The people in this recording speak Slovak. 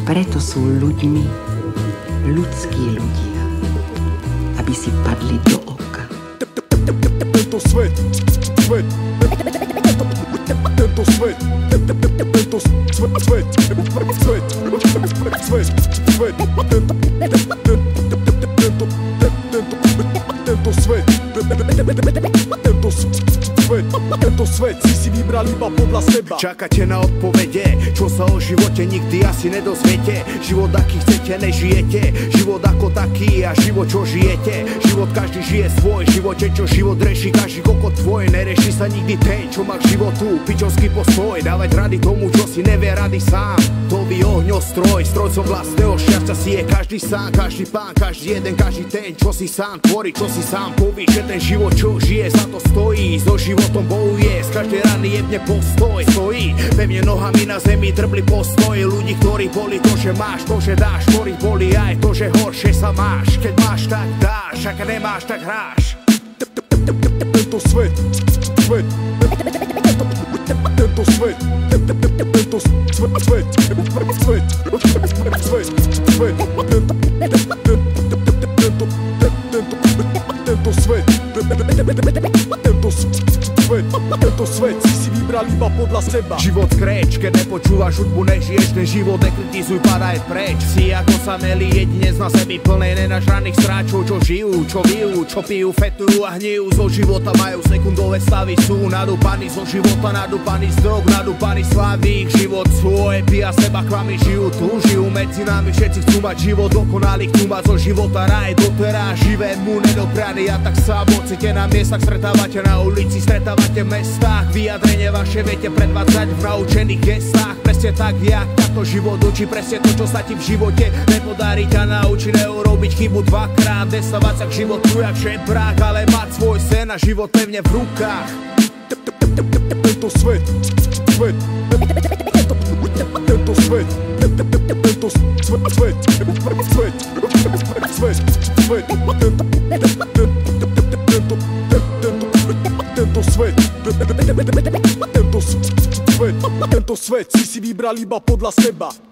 Preto sú ľuďmi ľudskí ľudia, aby si padli do oka. Tento svet, tento svet, tento svet si vybral iba podľa seba. Čakáte na odpovede, čo sa o živote nikdy asi nedozviete. Život aký chcete, nežijete. Život ako taký a život čo žijete. Život každý žije svoj, živote čo život reší každý kokot tvoj. Nereší sa nikdy ten, čo má k životu pičovský postoj. Dávať rady tomu, čo si nevie rady sám. To vy ohňostroj, strojcom vlastného šťastia si je každý sám. Každý pán, každý jeden, každý ten, čo si sám tvorí, čo si sám poví. Že ten život čo žije, za to stojí. So životom bojuje, z každej rany jebne postoj. Stojí pevne nohami na zemi, drbli postoj. Ľudí, ktorí boli to, že máš, to, že dáš. Ktorí boli aj to, že horšie sa máš. Keď máš, tak dáš, ak nemáš, tak hráš. Tento svet, tento svet, tento svet si vybral iba podľa seba. Život skreč, keď nepočúvaš hudbu, nežiješ ten život, nekritizuj, padaj preč. Si ako sa melí jedinec na zemi plnej nenažraných stráčov, čo žijú, čo vijú, čo pijú, fetujú a hnijú. Zo života majú sekundové stavy, sú nadúpaní zo života, nadúpaní z drog, nadúpaní slávy. Ich život svoje pia, seba klamy, žijú tu, žijú medzi nami. Všetci chcú mať život dokonalý, chcú mať zo života raj doteraz. Živému nedoprianý a tak sa pocite na miestach, stretávate na ulici, stretávate v mestách. Vyjadrenie vaše viete predvádzať v naučených gestách. Presne tak, jak takto život učí. Presne to, čo sa ti v živote nepodarí, ťa naučí neurobiť chybu dvakrát. Nestávať sa k životu jak žebrák, ale mať svoj sen a život pevne v rukách. Tento svet, tento svet, tento svet si vybral iba podľa seba.